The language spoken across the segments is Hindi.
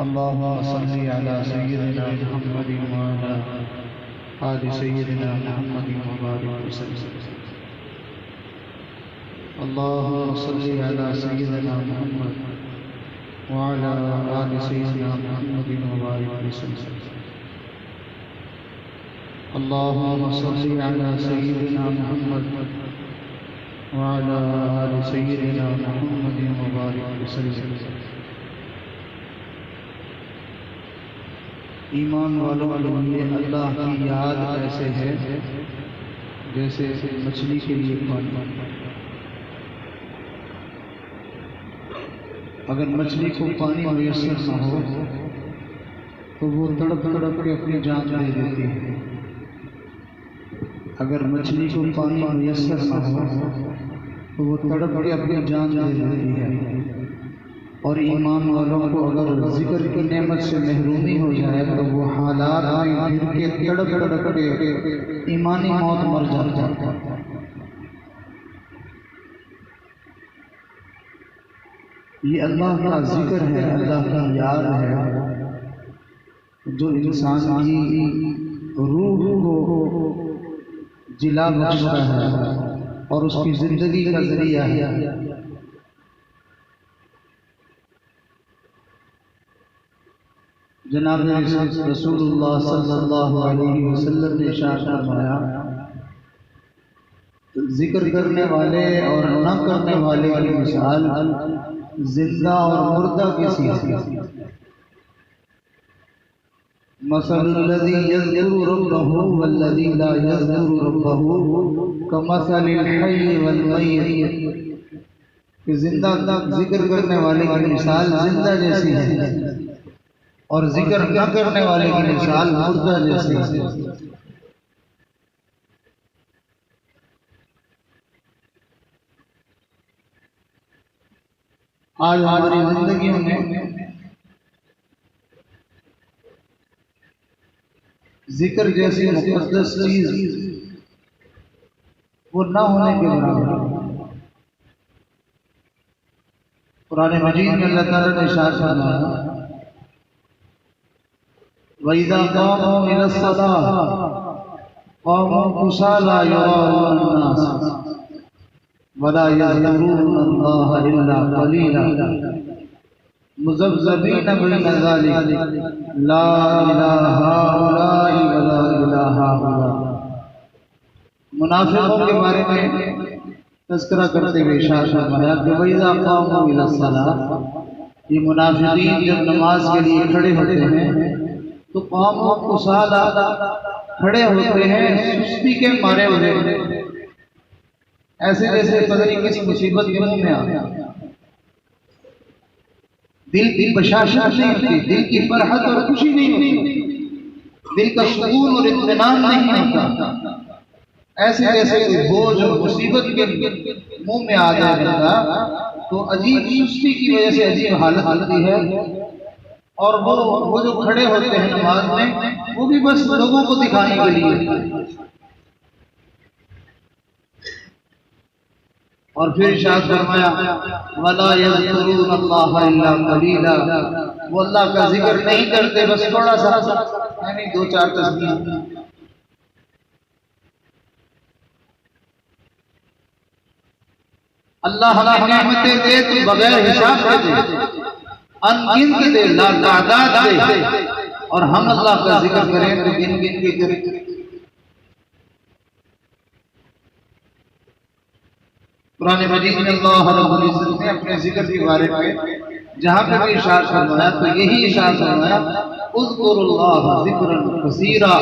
अल्लाहुम्मा सल्लि अला सय्यिदिना मुहम्मदिन व अला आलि सय्यिदिना मुहम्मदिन व बारिक वसल्लम। अल्लाहुम्मा सल्लि अला सय्यिदिना मुहम्मद व अला आलि सय्यिदिना मुहम्मदिन व बारिक वसल्लम। अल्लाहुम्मा सल्लि अला सय्यिदिना मुहम्मद व अला आलि सय्यिदिना मुहम्मदिन व बारिक वसल्लम। ईमान वालों के लिए अल्लाह की याद ऐसे है जैसे मछली के लिए पानी। अगर मछली को पानी मुयस्सर न हो तो वो तड़प तड़प के अपनी जान दे देती है। अगर मछली को पानी मुयस्सर न हो तो वो तड़प के अपनी जान दे देती है। और ईमान वालों को अगर जिक्र की नेमत से महरूमी हो जाए तो वो हालात में गिर के तड़प तड़प के ईमानी मौत मर जाता है। ये अल्लाह का जिक्र है, अल्लाह की याद है जो इंसान की रूह को जिला बख्शता है और उसकी जिंदगी का जरिया है। जनाब रसूलुल्लाह सल्लल्लाहु अलैहि वसल्लम ने इरशाद फरमाया, जिक्र करने वाले और न करने वाले की मिसाल जिंदा और मुर्दा की सी है। मसलुल्लज़ी यज़कुरु रब्बहु वल्लज़ी ला यज़कुरु रब्बहु कमसलिल हय्य वल मय्यत। कि जिंदा जिक्र करने वाले की मिसाल जिंदा जैसी है और जिक्र न करने वाले की मिसाल मुर्दा जैसी है। आज हमारी जिंदगी में जिक्र जैसी मुक़द्दस चीज वो न होने के बराबर। कुरान मजीद में अल्लाह ताला ने इरशाद फरमाया, वइज़ा क़ामू इलस्सलाह क़ामू कुसाला युराऊना अन्नास वला यज़कुरूनल्लाह इल्ला क़लीला मुज़ब्ज़बीना बैना ज़ालिक ला इलाहा हाउलाई वला इलाहा हाउला। मुनाफिकों के बारे में तज़किरा करते हुए इरशाद फरमाया कि वइज़ा क़ामू इलस्सलाह, ये मुनाफिकीन जब नमाज के लिए खड़े होते हैं तो क़ामू कुसाला खड़े होते हैं सुस्ती के मारे हुए, ऐसे जैसे पता नहीं किसी मुसीबत के मुंह में आ। दिल की बशाशत नहीं होती, दिल की फरहत और खुशी नहीं होती, दिल का सुकून और इत्मीनान नहीं होता। ऐसे जैसे बोझ और मुसीबत के मुंह में आ जाएगा तो अजीब सुस्ती की वजह से अजीब हालत होती है। और वो जो खड़े होते हैं नमाज में वो भी बस लोगों को दिखाने के लिए। और फिर इरशाद फरमाया, वला यज़कुरूनल्लाह इल्ला क़लीला, वो अल्लाह का जिक्र नहीं करते बस थोड़ा सा, यानी 2-4 तस्बीह। अल्लाह हमें नेमतें दे तो बगैर हिसाब के दे, अनगिनत दे, लातादाद दे, और हम अल्लाह का जिक्र करें तो गिन गिन के करें। कुरान मजीद में अल्लाह रब्बुल इज्जत ने अपने जिक्र के बारे में जहाँ पे भी इरशाद फरमाया तो यही इरशाद फरमाया, उज़्कुरुल्लाह ज़िक्रन कसीरा,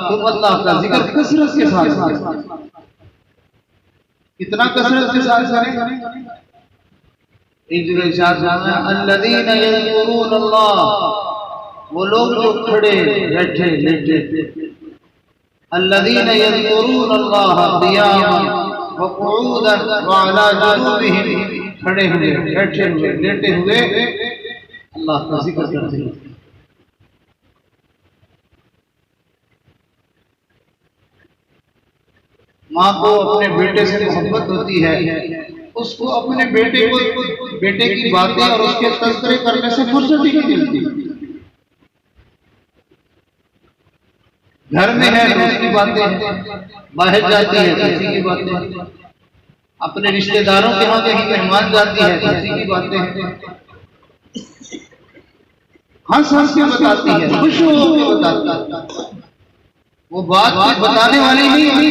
तुम अल्लाह का जिक्र कसरत के साथ करें। कितना कसरत के साथ करें? एक जगह इरशाद फरमाया, अल्लज़ीना यज़कुरूनल्लाह, वो लोग जो खड़े बैठे लेटे, अल्लज़ीना यज़कुरूनल्लाह क़ियामन व क़ुऊदन व अला जुनूबिहिम, खड़े हुए, बैठे हुए, लेटे हुए अल्लाह का जिक्र करते हैं। माँ को अपने बेटे से मोहब्बत होती है, उसको अपने बेटे की बातें और उसके तज़किरे करने से फुर्सत ही नहीं मिलती। घर में है तो उसकी बातें, बाहर जाती है तो उसी की बातें, अपने रिश्तेदारों के यहाँ कहीं मेहमान जाती है तो उसी की बातें, हंस हंस के बताती है, खुश हो के बताती है। वो बात बताने वाली नहीं होती,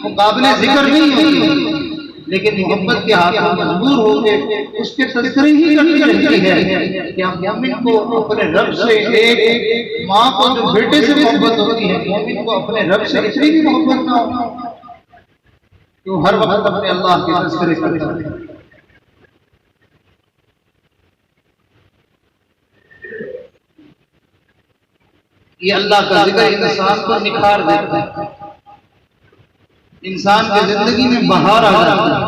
वो काबिले जिक्र नहीं होती, लेकिन मोहब्बत के हाथ में मजबूर होकर उसके तस्करी ही करती रहती है कि हम मोमिन को अपने रब से, एक माँ को जो बेटे से मोहब्बत होती है, मोमिन को अपने रब से इतनी भी मोहब्बत ना हो तो हर वक्त अपने अल्लाह के तस्करे करता है। ये अल्लाह का जिक्र इंसान को निखार देता है, इंसान की जिंदगी में बहार आ जाती है।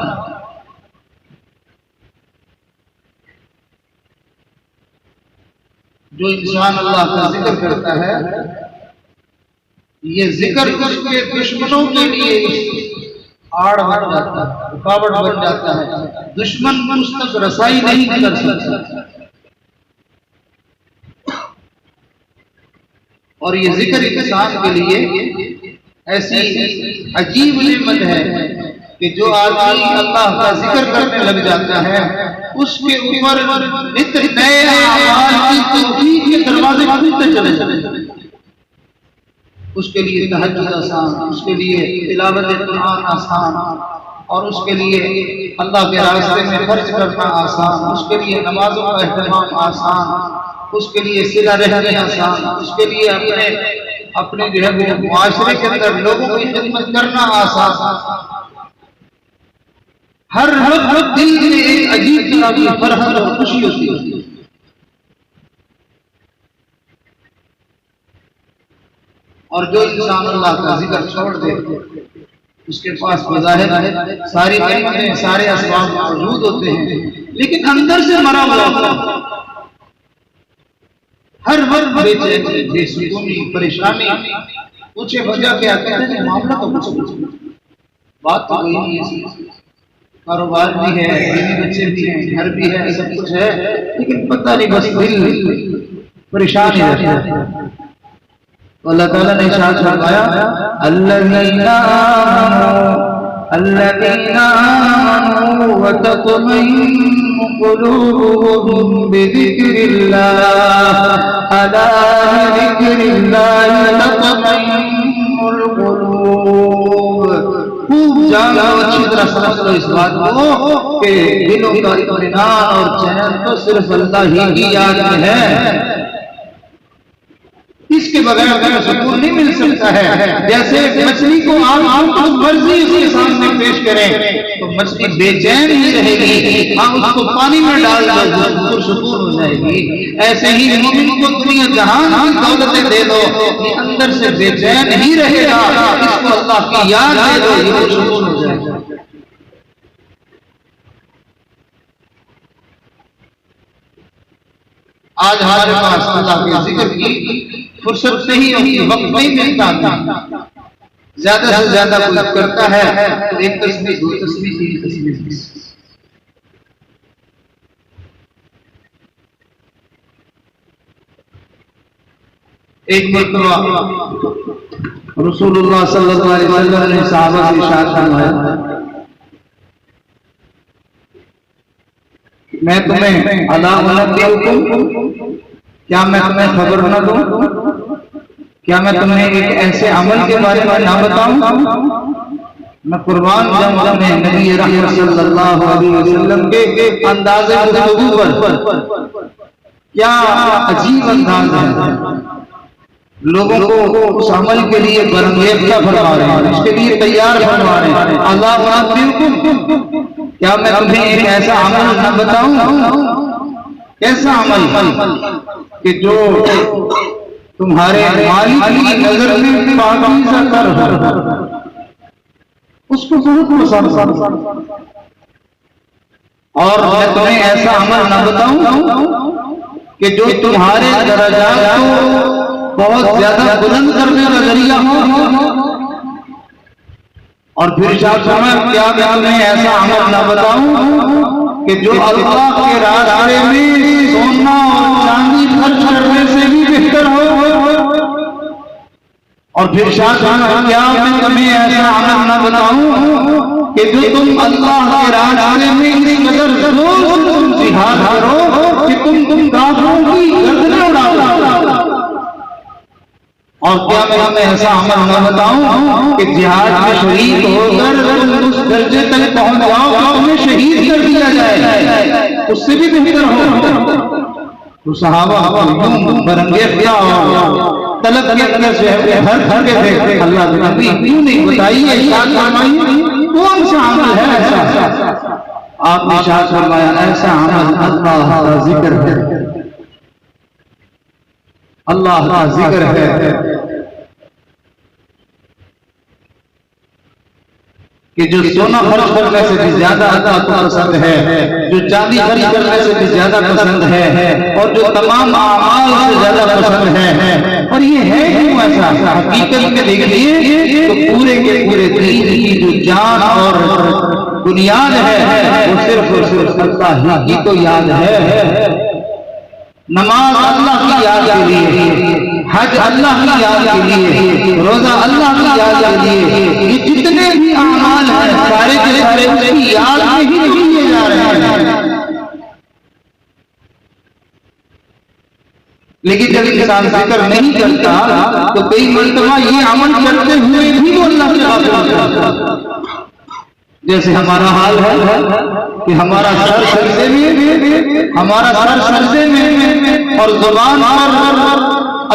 जो इंसान अल्लाह का जिक्र करता है, ये जिक्र उसके दुश्मनों के लिए आड़ बन जाता है, रुकावट बन जाता है, दुश्मन उस तक रसाई नहीं कर सकता। और ये जिक्र इंसान के लिए ऐसी अजीब नेमत है कि जो आदमी अल्लाह का जिक्र करने लग जाता है, उसके ऊपर नित्य नए अमाल की तौफीक के दरवाजे खुलते चले जाते हैं। उसके लिए तहज्जुद आसान, उसके लिए तिलावत कुरान आसान, और उसके लिए अल्लाह के रास्ते में खर्च करना आसान, उसके लिए नमाजों का एहतमाम आसान, उसके लिए सिला रहने आसान, उसके लिए अपने जो है वो मुआशरे के अंदर लोगों की खिदमत करना आसान। हर वक्त दिल में एक अजीब तरह की फरहत और खुशी होती है। और जो इंसान अल्लाह का जिक्र छोड़ दे, उसके पास बज़ाहिर सारी नेमतें, सारे असबाब मौजूद होते हैं, लेकिन अंदर से मरा हुआ होता है। हर वक्त बेचैनी, बेसुकूनी, परेशानी, पूछे वजह क्या, कहते हैं मामला तो कुछ बात तो वही नहीं है, कारोबार भी है, बीवी बच्चे भी हैं, घर भी है, सब कुछ है, लेकिन पता नहीं बस दिल परेशान ही रहता है। तो अल्लाह ताला ने इरशाद फरमाया, अल्लज़ीना आमनू व तत्मइन्नु क़ुलूबुहुम बिज़िक्रिल्लाह, अला बिज़िक्रिल्लाह तत्मइन्नुल क़ुलूब। खूब जानो, अच्छी तरह समझ लो इस बात को कि दिलों का इत्मीनान और चैन तो सिर्फ अल्लाह ही की याद में है, इसके बगैर हमें सुकून नहीं मिल सकता है। जैसे मछली को आप मर्जी उसके सामने पेश करें तो मछली बेचैन ही रहेगी, हाँ उसको पानी में डाल दो सुकून हो जाएगी। ऐसे ही मोमिन को दुनिया जहान की दौलतें दे दो, ये अंदर से बेचैन ही रहेगा, इसको अल्लाह की याद दे दो, ये सुकून हो जाएगा। आज हमारे पास अल्लाह के जिक्र की फुर्सत नहीं होती, वक्त नहीं मिलता था, ज्यादा से ज्यादा कोई करता है तो एक तस्वीर, दो तस्वीर, तीन तस्वीर। एक मरतबा रसूलुल्लाह सल्लल्लाहु अलैहि वसल्लम ने सहाबा से इरशाद फरमाया, मैं तुम्हें अला उनब्बिउकुम, क्या मैं तुम्हें खबर न दूं, क्या मैं तुम्हें एक ऐसे अमल के बारे में ना बताऊं। मैं कुर्बान जाऊं तुम्हें नबी रहमत सल्लल्लाहु अलैहि वसल्लम के अंदाज़े गुफ्तगू पर, क्या अजीब अंदाज है, लोगों को उस अमल के लिए बरंगेज़ फरमा रहे हैं, उसके लिए तैयार फरमा रहे हैं। अल्लाह उनब्बिउकुम, क्या मैं तुम्हें एक ऐसा अमल न बताऊं, ऐसा अमल कि जो तुम्हारे मालिक की नजर में पाकीज़ा कर हो, उसको बहुत पसंद, और मैं तुम्हें ऐसा अमल न बताऊं कि जो तुम्हारे दर्जात को बहुत ज्यादा बुलंद करने का जरिया हो। और फिर इरशाद फरमाया, क्या मैं तुम्हें ऐसा अमल न बताऊं कि जो अल्लाह के रास्ते में सोना और चांदी खर्च करने से भी बेहतर हो, और फिर क्या मैं तुम्हें ऐसा अमल न बताऊं कि जो तुम अल्लाह के रास्ते में इस कदर तुम जिहाद करो कि तुम काफिरों की गर्दनें उड़ाओ। और क्या मैं तुम्हें ऐसा अमल न बताऊं कि जिहाद में शहीद होकर तुम उस दर्जे तक पहुंच जाओ कि तुम्हें शहीद कर दिया जाए, उससे भी बेहतर हो। तो सहाबा बरंगे तलब के अंदर से हर घर के थे अल्लाह के नबी क्यों नहीं बताइए, इरशाद फरमाइए कौन सा अमल है ऐसा। आपने इरशाद फरमाया ऐसा अमल अल्लाह का जिक्र है, अल्लाह का जिक्र है। कि जो सोना खर्च करने से भी ज्यादा अल्लाह को पसंद है, जो चांदी खर्च करने से भी ज्यादा पसंद है, और जो तमाम आमाल से ज्यादा पसंद है। और ये है क्यों ऐसा? हकीकत में देखिए तो पूरे के पूरे दीन की जो जान और बुनियाद है वो सिर्फ और सिर्फ अल्लाह ही को याद है। नमाज अल्लाह की याद के लिए, हज अल्लाह की याद के लिए, रोजा अल्लाह की याद के लिए, ये जितने भी अमाल हैं सारे के सारे उसकी याद में ही किए जा रहे हैं। लेकिन जब इंसान जिक्र नहीं करता तो कई मर्तबा ये अमल करते हुए भी वो अल्लाह से गाफिल होता है। जैसे हमारा हाल है कि हमारा सर सजदे में और जुबान पर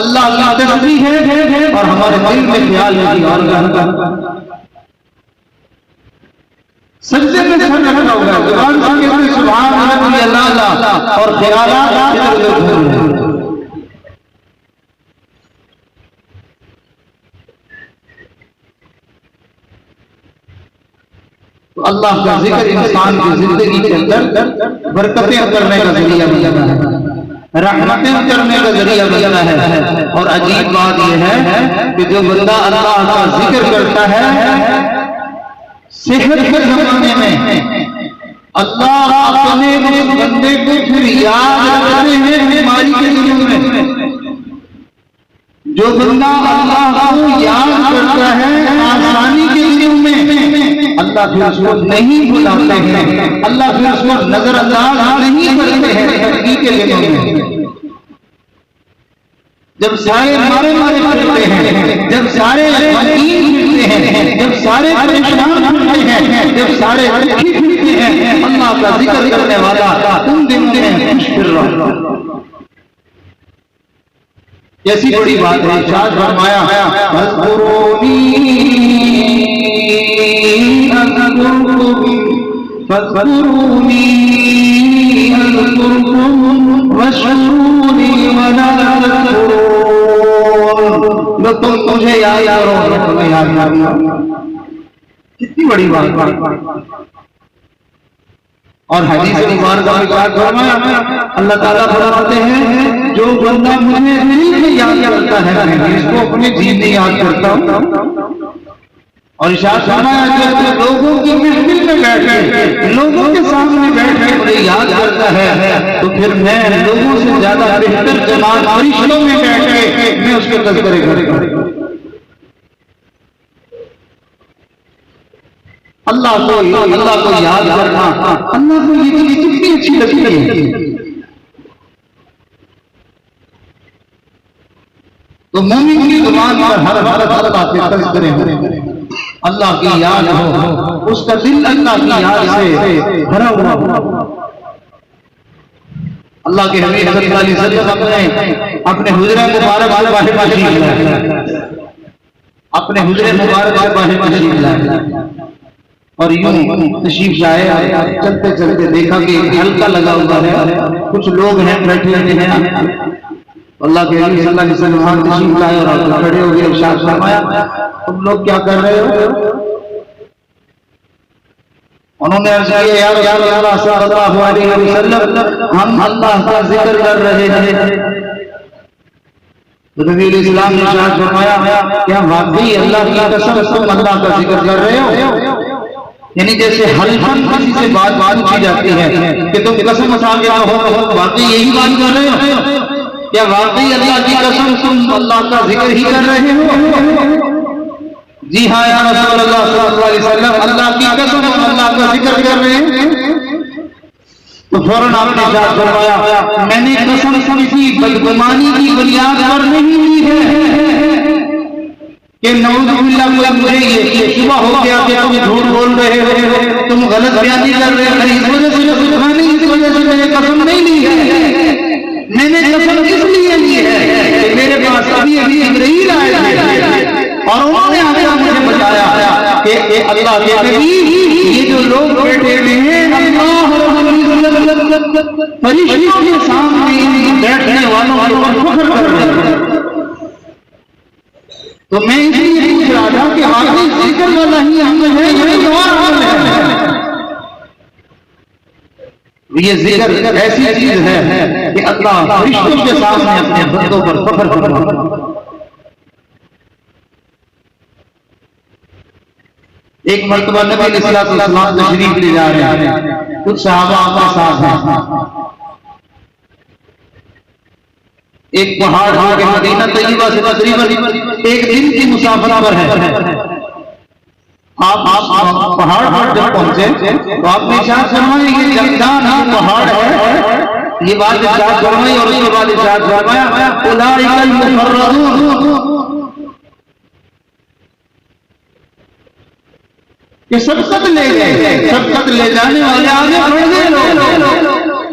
अल्लाह की तस्बीह है और हमारे दिल में ख्याल है और सजदे में सर रखा हुआ है, जुबान से सुभान अल्लाह और ख्यालात तो अल्लाह का जिक्र इंसान की जिंदगी के अंदर बरकतें करने का जरिया बनता है, रहमतें करने का जरिया बनता है। और अजीब बात यह है कि जो बंदा अल्लाह का जिक्र करता है सेहत के जमाने में अल्लाह अपने उस बंदे को फिर याद रखते हैं बीमारी के दिनों में। जो बंदा अल्लाह को याद करता है आसानी के दिनों में अल्लाह फिर उसको नहीं भुलाते हैं, अल्लाह फिर उसको नजरअंदाज नहीं करते हैं ठंडी के दिनों में। जब सारे मारे फिरते हैं, जब सारे मकीन फिरते हैं, जब सारे परेशान फिरते हैं, जब सारे दुखी फिरते हैं, अल्लाह का जिक्र करने वाला उन दिनों में खुश फिर रहा। ऐसी बड़ी बात है, इरशाद फरमाया फज़कुरूनी अज़कुरुकुम वशकुरूनी वला तकफुरून। तुम मुझे याद करो तुम्हें याद करना। कितनी बड़ी बात। और हदीस मुबारक में क्या फरमाया, अल्लाह ताला फरमाते हैं जो बंदा मुझे दिल में याद करता है मैं इसको अपने जीवन में याद करता हूँ। और इरशाद फरमाया जो लोगों की महफिल में बैठ के लोगों के सामने बैठ के मुझे याद करता है तो फिर मैं लोगों से ज्यादा बेहतर जमात फरिश्तों में बैठ के मैं उसके तज़किरे करूंगा। अल्लाह को याद करना, अल्लाह को ये चीज कितनी अच्छी लगती है। तो मोमिन की जुबान पर हर अल्लाह के तज़किरे हो, अल्लाह की याद हो, उसका दिल अल्लाह की याद से भरा हुआ हो। अल्लाह के हबीब सल्लल्लाहु अलैहि वसल्लम ने अपने हुजरे मुबारक से बाहर तशरीफ लाए, अपने हुजरे मुबारक से बाहर तशरीफ लाए और यूं तशरीफ लाए। चलते चलते देखा कि हल्का लगा हुआ है, कुछ लोग हैं बैठे हुए हैं। अल्लाह के नबी सल्लल्लाहु अलैहि वसल्लम तशरीफ लाए और खड़े हो गए। इरशाद फरमाया तुम लोग क्या कर रहे हो? उन्होंने अर्ज किया या रसूलल्लाह सल्लल्लाहु अलैहि वसल्लम हम अल्लाह का जिक्र कर रहे हैं। तो नबी इस्लाम ने इरशाद फरमाया क्या वाकई अल्लाह की कसम तुम अल्लाह का जिक्र कर रहे हो? यानी जैसे हल्फन किसी से बात पूछी जाती है कि तुम कसम खा के हो वाकई यही बात कर रहे हो, क्या वाकई अल्लाह की कसम तुम अल्लाह का जिक्र ही कर रहे हो? जी हाँ या रसूल अल्लाह सल्लल्लाहु अलैहि वसल्लम, अल्लाह की कसम हम अल्लाह का जिक्र कर रहे हैं। तो फौरन आपने इरशाद फरमाया, मैंने कसम किसी बदगुमानी की बुनियाद पर नहीं ली है कि नऊज़ुबिल्लाह कोई मुझे ये शुबा हो गया कि तुम झूठ बोल रहे हो, तुम गलत बयानी कर रहे हो, इस वजह से मैंने कसम नहीं ली है। मैंने कसम इसलिए ली है कि मेरे पास अभी जिब्रील आए थे और उन्होंने आकर मुझे बताया कि अल्लाह के नबी, ये जो लोग बैठे हुए हैं अल्लाह फरिश्तों के सामने बैठने वालों को फख्र कर रहे हैं। तो मैं इसलिए पूछ रहा था कि वाकई जिक्र वाला ही अमल है या कोई और अमल है? ये जिक्र ऐसी चीज है कि अल्लाह फरिश्तों के सामने अपने बंदों पर फख्र कर रहा है। एक मर्तबा नबी अलैहिस्सलातु वस्सलाम तशरीफ ले जा रहे हैं, कुछ सहाबा आपके साथ हैं। एक पहाड़ के मदीना तैयबा से तकरीबन एक दिन की मुसाफिर पर है। आप पहाड़ पर जब पहुंचे तो आपने इरशाद फरमाया ये जमदान पहाड़ है, ये बात इरशाद फरमाई और उसके बाद इरशाद फरमाया उलाइकल मुफर्रदून, कि सबकत ले गए, सबकत ले जाने वाले आगे बढ़ गए लोग।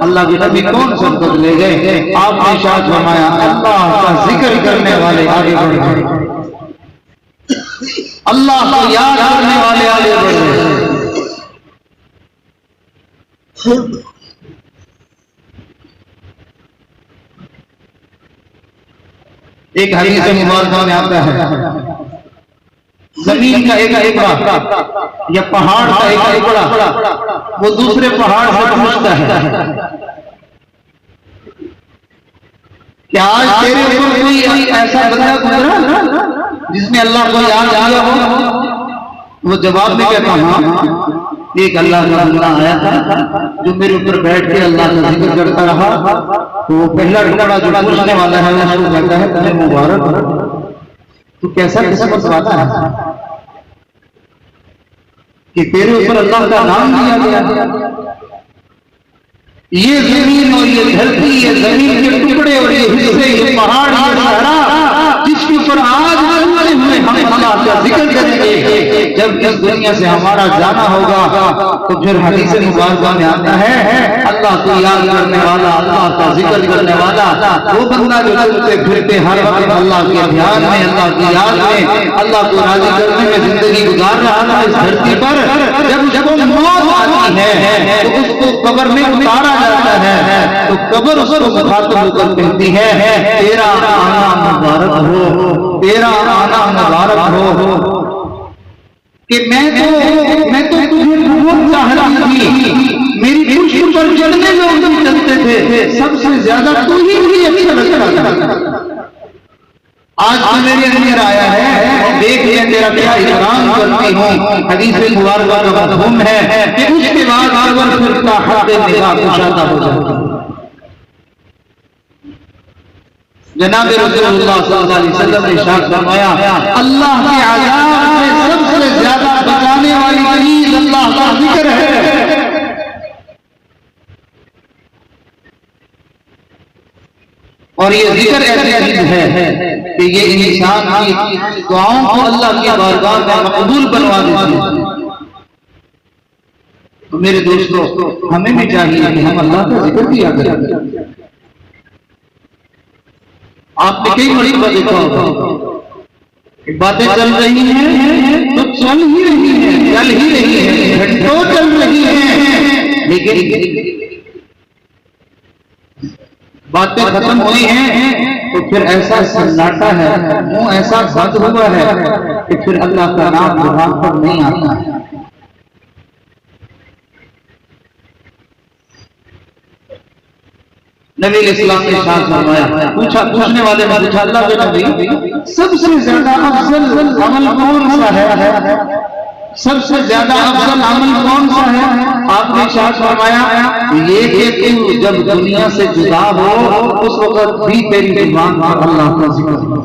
अल्लाह के नबी कौन सबकत ले गए? आपने इरशाद फरमाया अल्लाह का जिक्र करने वाले आगे बढ़ गए, अल्लाह को याद करने वाले आगे बढ़ गए। एक हदीस मुबारक में आता है, जमीन का एक टुकड़ा या पहाड़ का एक टुकड़ा वो दूसरे पहाड़ से पूछता है क्या आज तेरे ऊपर कोई ऐसा बंदा गुजरा जिसने अल्लाह को याद किया हो? वो जवाब में कहता हाँ, एक अल्लाह का बंदा आया था जो मेरे ऊपर बैठ के अल्लाह का जिक्र करता रहा। तो वो पहला टुकड़ा जो पूछने वाला है वो कहता है तुम्हें मुबारक, तो कैसा किस्मत वाला है कि तेरे ऊपर अल्लाह का नाम लिया गया। ये जमीन और ये धरती, ये जमीन के टुकड़े और ये हिस्से, ये पहाड़, ये सहरा जिसके ऊपर आज चलते हुए हम अल्लाह का जिक्र करेंगे, जब इस दुनिया से हमारा जाना होगा तो फिर हदीस मुबारक में आता है अल्लाह को याद करने वाला, अल्लाह का जिक्र करने वाला वो बंदा जो चलते फिरते हर वक्त अल्लाह के ध्यान में, अल्लाह की याद में, अल्लाह को राजी करने में जिंदगी गुजार रहा था इस धरती पर। जब मौत आती है तो उसको कब्र में उतारा जाता है तो कब्र उसको मुखातिब होकर कहती है तेरा आना मुबारक हो, तेरा आना मुबारक हो, कि मैं तो तुझे बहुत चाह रही थी, मेरी पुष्प पर चलने लोग जब चलते थे सबसे ज्यादा तू ही मुझे अच्छा लगता था। आज तो मेरे अंदर आया है, देख ले तेरा क्या इकराम करती हूँ। हदीस मुबारक का मफ़हूम है कि उसके बाद अगर फिर ताहत निगाह कुशादा हो जाती है। जनाब रसूलुल्लाह सल्लल्लाहु अलैहि वसल्लम ने इरशाद फरमाया अल्लाह के अज़ाब से सबसे ज्यादा बचाने वाली चीज अल्लाह का जिक्र है। और ये जिक्र ऐसी चीज है कि ये इंसान की दुआओं को अल्लाह की बारगाह में मकबूल बनवा देती है। तो मेरे दोस्तों, हमें भी चाहिए कि हम अल्लाह का जिक्र किया करें। आपने कई मरतबा देखा होगा बातें चल रही हैं तो चल ही रही हैं, चल ही रही हैं, घंटों चल रही हैं, लेकिन बातें खत्म हुई हैं तो फिर ऐसा सन्नाटा है, मुंह ऐसा बंद हुआ है कि फिर अल्लाह का नाम जुबान पर नहीं आता है। नबी इस्लाम ने इरशाद फरमाया, पूछने वाले ने पूछा अल्लाह के नबी सबसे ज्यादा अफजल अमल कौन सा है? सबसे ज्यादा अफजल अमल कौन सा है? आपने इरशाद फरमाया ये कि तू जब दुनिया से जुदा हो उस वक्त भी तेरी जुबान पर अल्लाह का जिक्र हो।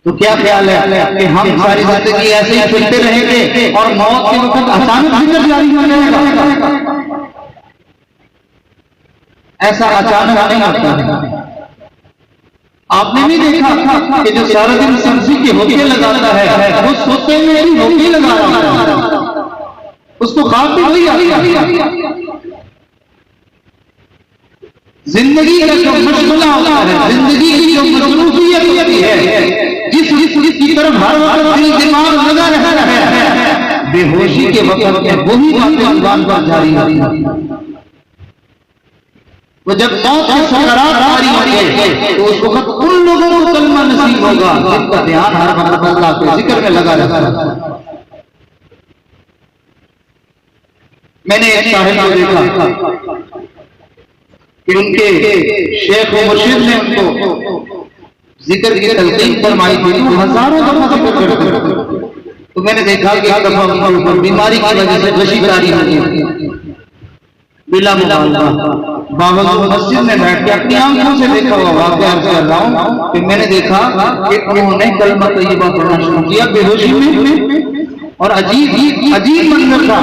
तो क्या ख्याल है कि हम सारी जिंदगी ऐसे ही चलते रहेंगे और मौत के वक्त अचानक जिक्र जारी हो जाएगा? ऐसा अचानक नहीं होता है। आपने भी देखा कि जो सारा दिन सब्जी के होके लगाता है वो सोते में भी होके लगा रहा है, उसको खाद भी वही आई। जिंदगी का जो मशगला होता है, जिंदगी की जो मसरूफियत है, जिसकी तरफ हर वक्त दिल दिमाग लगा रहता है, बेहोशी के वक्त में वही बातें जुबान पर जारी होती है। वो जब मौत की सकरात जारी होती है तो उस वक्त उन लोगों को कलमा नसीब होगा जिनका ध्यान हर वक्त अल्लाह के जिक्र में लगा रहता है। मैंने एक साहिब को देखा कि उनके शेख मुर्शिद ने उनको जिक्र की तलकीन फरमाई थी, तो हजारों दफा जिक्र करते। तो मैंने देखा कि एक दफा उनके ऊपर बीमारी की वजह से वशीकारी होती, बिला मुबालगा बाबा मस्जिद में बैठ के अपनी आंखों से देखा हुआ वाक़या अर्ज कर रहा हूं कि मैंने देखा कि उन्होंने कलमा तय्यबा पढ़ना शुरू किया बेहोशी में, और अजीब अजीब मंजर था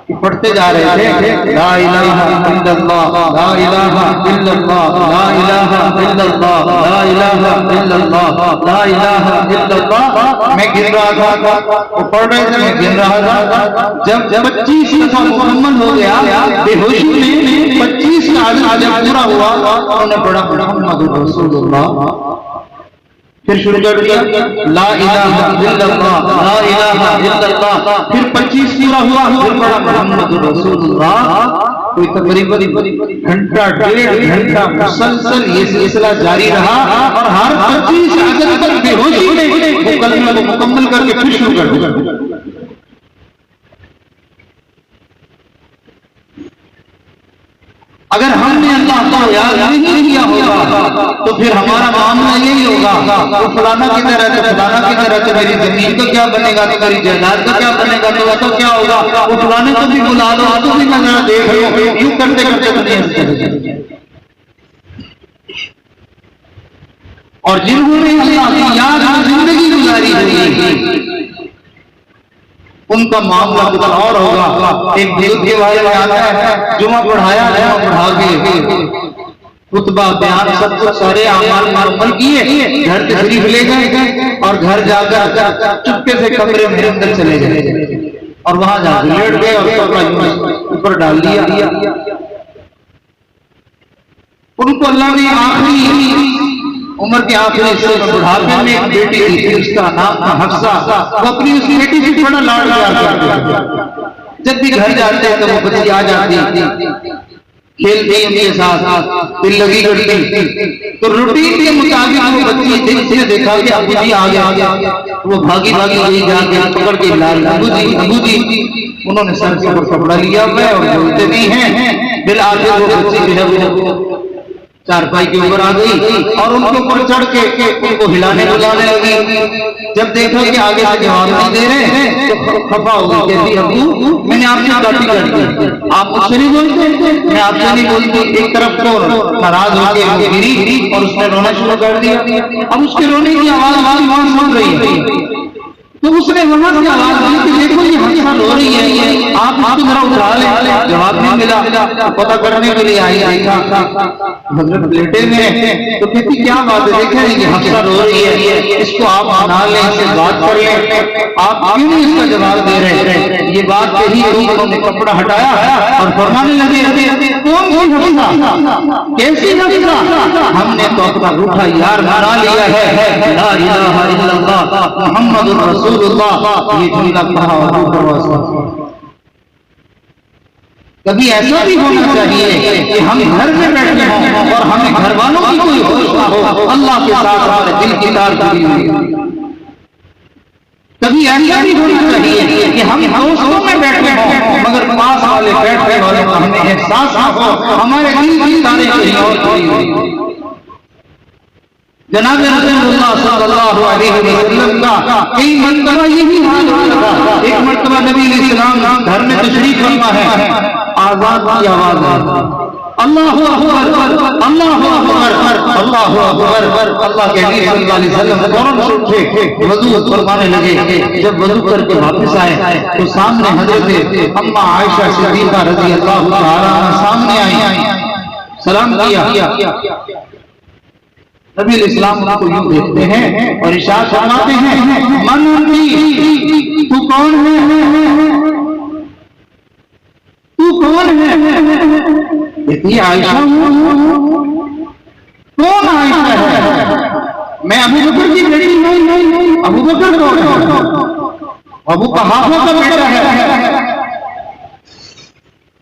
कि पढ़ते जा रहे थे ला इलाहा इल्लल्लाह ला इलाहा इल्लल्लाह ला इलाहा इल्लल्लाह ला इलाहा इल्लल्लाह ला इलाहा इल्लल्लाह। मैं गिन रहा था, वो पढ़ रहे थे, मैं गिन रहा था। जब 25 दफा मुकम्मल हो गया बेहोशी में, 25 का आदत पूरा हुआ, उन्होंने पढ़ा मुहम्मद रसूलुल्लाह। फिर शुरू कर दिया ला इलाहा इल्लल्लाह ला इलाहा इल्लल्लाह। फिर 25 पूरा हुआ, फिर पढ़ा मुहम्मद रसूलुल्लाह। कोई तकरीबन घंटा 1.5 घंटा मुसलसल ये सिलसिला जारी रहा, और हर 25 आदत पर बेहोशी में वो कलमा को मुकम्मल करके फिर शुरू कर दिया। अगर हमने अल्लाह को याद नहीं किया होगा तो फिर हमारा मामला यही होगा, तो फलाना की तरह तो फलाना की तरह, तो मेरी जमीन का क्या बनेगा, तो मेरी जायदाद का क्या बनेगा, तो क्या होगा, वो फलाने को भी बुला लो, तो भी नजर देख लो, यूं करते करते दुनिया। और जिन्होंने अल्लाह की याद में जिंदगी गुजारी हुई उनका मामला कुछ और होगा। एक बुजुर्ग के बारे में आता है, जुमा पढ़ाया, जुमा पढ़ा के खुतबा बयान सब कुछ सारे अमाल मुकम्मल किए, घर तशरीफ ले गए और घर जाकर चुपके से कमरे में अंदर चले गए और वहां जाकर लेट गए और कपड़ा ऊपर डाल दिया। उनको अल्लाह ने आखिरी उम्र के आखिरी हिस्से में बुढ़ापे में एक बेटी थी, उसका नाम था हफ्सा। वो अपनी उस बेटी से बड़ा लाड प्यार करते, जब भी घर जाते तो वो बच्ची आ जाती, खेलती उनके साथ, दिल लगी करती। तो रूटीन के मुताबिक वो बच्ची दिन से देखा कि अबू जी आ गया, वो भागी भागी गई जाके पकड़ के लाल अबू जी। उन्होंने सर के ऊपर कपड़ा लिया हुआ है और बोलते नहीं है। बिल आखिर वो बच्ची जो है वो चारपाई के ऊपर आ गई और उनके ऊपर चढ़ के उनको हिलाने बुलाने लगी। जब देखा कि आगे से जवाब नहीं दे रहे तो खफा हो गई, कहती अबू मैंने आपसे गलती कर दी, आप मुझसे नहीं बोलते, मैं आपसे नहीं बोलती। एक तरफ तो नाराज होकर गिरी और उसने रोना शुरू कर दिया। अब उसके रोने की आवाज सुन रही है तो उसने वहां से आवाज दी कि देखो ये हफ्सा रो रही है, आप इसको जरा उठा ले। जवाब नहीं मिला, पता करने के लिए आई देखा हजरत लेटे में, तो कहती क्या बात है, देखा ये हफ्सा रो रही है, इसको आप मना लें, इससे बात कर लें, आप क्यों नहीं इसका जवाब दे रहे। ये बात कही तो उन्होंने कपड़ा हटाया और फरमाने लगे कौन सी हफ्सा, कैसी हफ्सा, हमने तो अपना रूठा यार मना लिया है, ला इलाहा इल्लल्लाह मुहम्मदुर रसूलुल्लाह, ये जुमला कहा। कभी ऐसा भी होना चाहिए कि हम घर में बैठे हों और हमें घर वालों की कोई होश ना हो, अल्लाह के साथ हमारे दिल की तार जुड़ी हुई। कभी ऐसा भी होना चाहिए कि हम दोस्तों में बैठे हों मगर पास वाले बैठने वाले का हमें एहसास ना हो, हमारे दिल की तारें कहीं और जुड़ी हुई। जनाब रसूलुल्लाह सल्लल्लाहु अलैहि वसल्लम का कई मर्तबा यही हाल होता था। एक मर्तबा नबी इस्लाम घर में तशरीफ फरमा है, आजान की आवाज है, अल्लाहु अकबर अल्लाहु अकबर अल्लाहु अकबर। अल्लाह के नबी सल्लल्लाहु अलैहि वसल्लम फौरन से उठे, वजू फरमाने लगे। जब वजू करके वापस आए तो सामने हजरत अम्मा आयशा सिद्दीका रजी अल्लाह तआला सामने आई, सलाम किया। नबी इस्लाम को यूं देखते हैं और इशारा फरमाते हैं, मन अंती, तू कौन है, तू कौन है? कहती आयशा हूं। कौन आयशा है? मैं अबू बकर की बेटी हूं। अबू बकर कौन है? अबू कहाफा का बेटा है।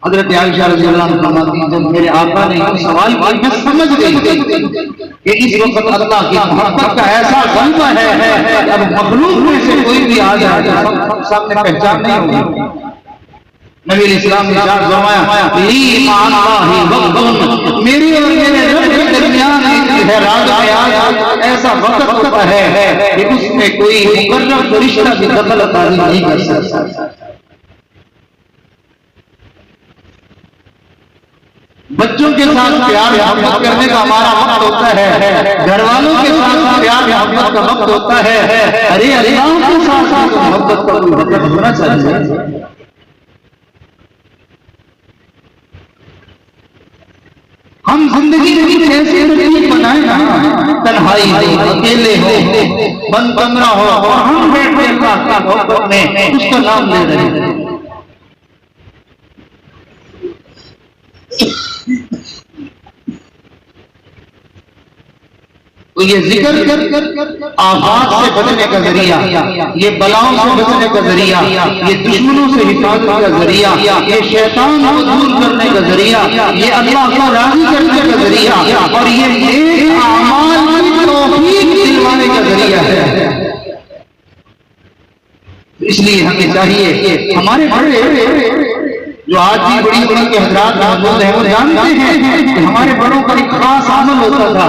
हजरत आयशा रज़ियल्लाहु अन्हा फरमाती, जब मेरे आका ने ये सवाल किया मैं समझ गई कि इस वक्त अल्लाह की मोहब्बत का ऐसा गल्बा है, अब मखलूक में से कोई भी आ जाए तो सामने पहचान नहीं होगी। नबी इस्लाम ने इरशाद फरमाया, ली माअल्लाहि वक़्तुन, मेरे और मेरे रब के दरमियान एक है राज आया, ऐसा वक्त होता है कि उसमें कोई मुकर्रम फरिश्ता भी दखल अंदाजी नहीं कर सकता। बच्चों के साथ प्यार मोहब्बत करने का हमारा वक्त होता है, घर वालों के साथ प्यार मोहब्बत का वक्त होता है, अरे अल्लाह के साथ मोहब्बत का कोई वक्त होना चाहिए। हम जिंदगी में ऐसी तरकीब बनाए ना, तन्हाई हो, अकेले हो, बंद कमरा हो और हम बैठे अल्लाह की मोहब्बत में उसका नाम ले रहे हैं। तो ये जिक्र आफात से बचने का जरिया, ये बलाओं से बचने का जरिया, ये दुश्मनों से हिफाजत का जरिया, ये शैतान को दूर करने का जरिया, ये अल्लाह को राजी करने का जरिया और ये नेक अमाल की तौफीक दिलवाने का जरिया है। इसलिए हमें चाहिए, हमारे बड़े जो आज भी बड़ी बड़ी के हजरात मौजूद हैं वो जानते हैं कि हमारे बड़ों का एक खास अमल होता था।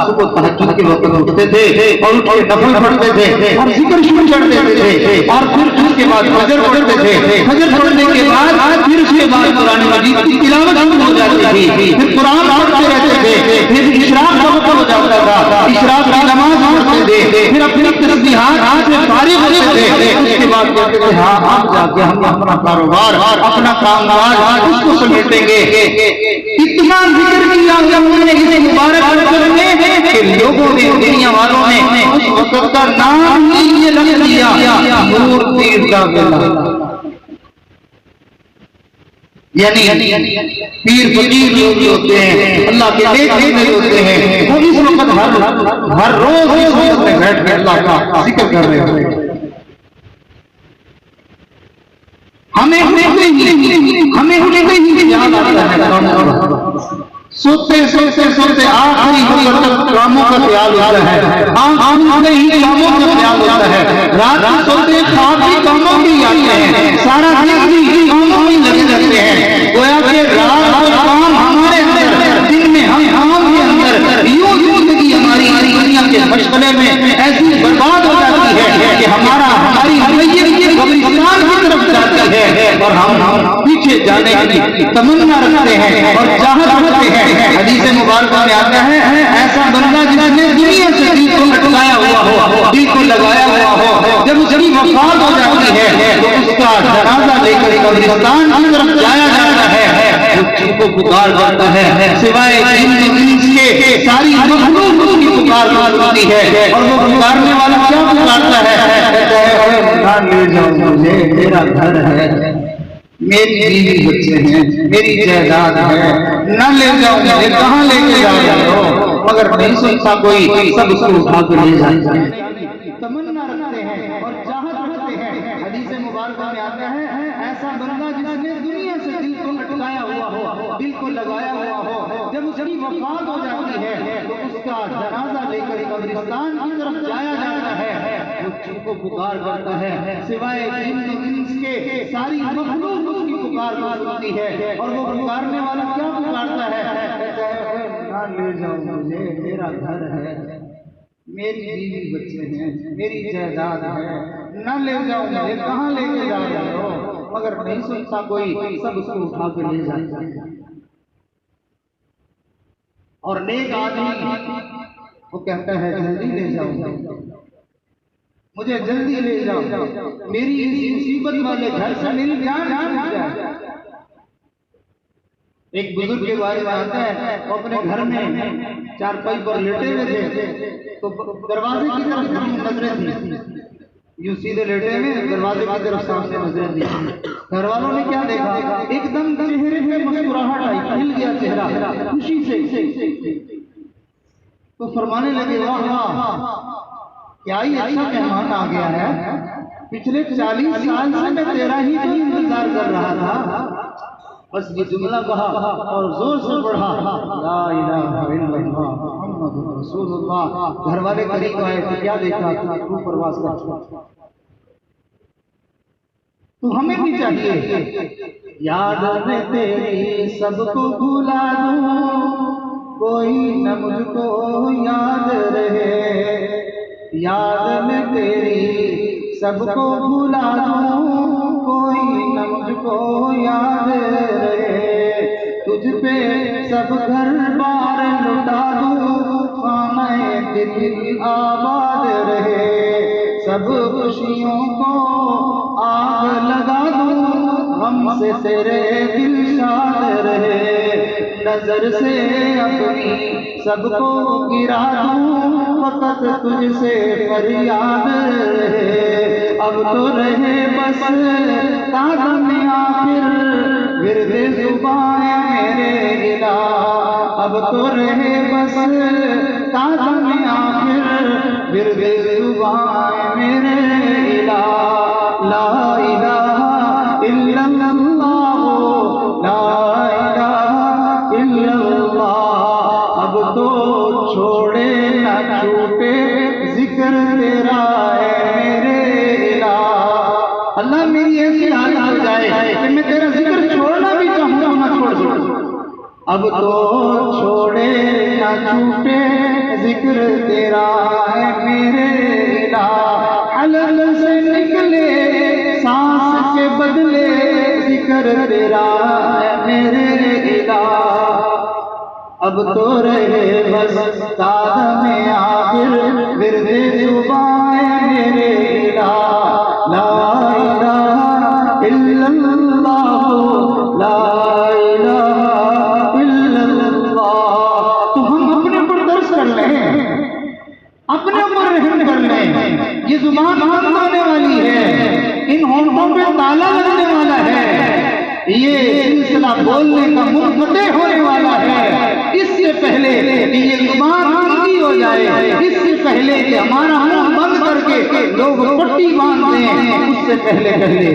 सुबह तहज्जुद के वक्त उठते थे और उठ के नफल पढ़ते थे और जिक्र शुरू कर देते थे और फिर उसके बाद फजर पढ़ते थे। फजर पढ़ने के बाद फिर उसके बाद कुरान मजीद की तिलावत शुरू हो जाती थी, फिर कुरान पढ़ते रहते थे, फिर इशराक का वक्त हो जाता था, इशराक की नमाज पढ़ते थे, फिर अपनी तस्बीहात से फारिग होते थे। उसके बाद कहते थे हाँ अब जाके हम अपना कारोबार अपना काम आज उसको समेटेंगे। इतना जिक्र किया हमने इस मुबारक अवसर में कि लोगों ने, दुनिया वालों ने उस वक्त का नाम ही ये रख दिया, नूर पीर का बेला। यानी पीर फकीर लोग होते हैं, अल्लाह के नेक बंदे होते हैं, वो इस वक्त हर रोज इस वक्त में बैठ के अल्लाह का जिक्र कर रहे होते हैं। हमें याद आता है, सोते सोते सोते आखिरी होकर तक कामों का ख्याल होता है, आंख में ही कामों का ख्याल होता है, रात सोते ख्वाब भी कामों की आते हैं, सारा दिन भी कामों में लगे रहते हैं। गोया के रात और काम हमारे अंदर, दिन में हम के अंदर यूं जिंदगी हमारी दुनिया के मशगले में ऐसी बर्बाद हो जाती है कि हमारी कब्रिस्तान की तरफ जाती है और हम पीछे जाने की तमन्ना रखते हैं और चाहत रखते हैं। हदीस मुबारक में आता है, ऐसा बंदा जिसने दुनिया से दिल को अटकाया हुआ हो, दिल को लगाया हुआ हो, जब उसकी वफात हो जाती है तो उसका जनाजा लेकर कब्रिस्तान की तरफ जाया जाता है, उसको पुकार करता है, सिवाय के सारी मखलूक उसकी पुकार होती है और वो पुकारने वाला क्या पुकारता है, कहता है ले जाओ मुझे, मेरा घर है, मेरी बीवी बच्चे हैं, मेरी जायदाद है, न ले जाओ मुझे, कहाँ लेके जा रहे हो? मगर नहीं सुनता कोई, सब उसको उठा के ले जाते हैं, तमन्ना रखते हैं और चाहत रखते हैं। हदीस मुबारक में आता है, ऐसा बंदा जिसने दुनिया से दिल को अटकाया हुआ हो, दिल को लगाया हुआ हो, जब उसकी वफात हो जाती है तो उसका जनाजा लेकर कब्रिस्तान की तरफ जाया जाता है, वो पुकार करता है, सिवाय इंस के सारी मखलूक उसकी पुकार होती है और वो पुकारने वाला क्या पुकारता है, कहता है ले जाओ मुझे, मेरा घर है, मेरी बीवी बच्चे हैं, मेरी जायदाद है, न ले जाओ मुझे, कहाँ लेके जा रहे हो? मगर नहीं सुनता कोई, सब उसको उठा के ले जाता है। और नेक आदमी वो कहता है जल्दी ले जाओ मुझे, जल्दी ले जाओ, मेरी इस मुसीबत वाले घर से मेरी जान छूट जाए। एक बुजुर्ग के बारे में आता है, वो अपने घर में चारपाई पर लेटे हुए थे, तो दरवाजे की तरफ नजरें थी, यूं सीधे लेटे में दरवाजे की तरफ सामने नजरें थी। घर वालों ने क्या देखा, एकदम चेहरे में मुस्कुराहट आई, खिल गया चेहरा खुशी से। तो फरमाने लगे, वाह वाह, क्या ही अच्छा मेहमान आ गया है, पिछले 40 साल से मैं तेरा ही तो इंतजार कर रहा था। बस ये जुमला कहा और जोर से पढ़ा, ला इलाहा इल्लल्लाह मुहम्मदुर रसूलुल्लाह। घर वाले करीब आए तो क्या देखा, तू परवाज़ कर। तो हमें भी चाहिए, याद में तेरी सबको भुला दूं, कोई न मुझको याद रहे, याद में तेरी सबको भुला दूं, कोई न मुझको याद रहे, तुझ पे सब घर बार लुटा दूं, खाने दिल आबाद रहे, सब खुशियों को आग लगा दूं, हमसे तेरे दिल शाद रहे, नजर से अपनी सबको गिरा दूं, वक़्त तुझसे फरियाद रहे, अब तो रहे बस कादम आखिर विरदे ज़ुबान मेरे इला, अब तो रहे बस कादम आखिर विरदे ज़ुबान मेरे इला, ला इलाहा इल्लल्लाह, ला इलाहा इल्लल्लाह, अब तो छोड़े न छूटे जिक्र तेरा है मेरे इला। अल्लाह मेरी ऐसी हालत हो जाए कि मैं तेरा जिक्र छोड़ना भी चाहूँ ना छोड़ दूँ, अब तो छोड़े न छूटे जिक्र तेरा है मेरे इला, हलल से निकले सांस के बदले जिक्र तेरा है मेरे इला, अब तो रहे बस कादम आखिर विरदे ज़ुबान मेरे इला, ला इलाहा इल्लल्लाह, ला इलाहा इल्लल्लाह। तो हम अपने ऊपर दर्ज कर लें, अपने ऊपर रहम कर लें, ये जुबान बंद होने वाली है, इन होंठों पे ताला लगने वाला है, ये सिलसिला बोलने का मुनक़ते होने वाला है। इससे पहले कि ये जुबान बंदी हो जाए, इससे पहले कि हमारा मुंह बंद करके लोग पट्टी बांध दें, उससे पहले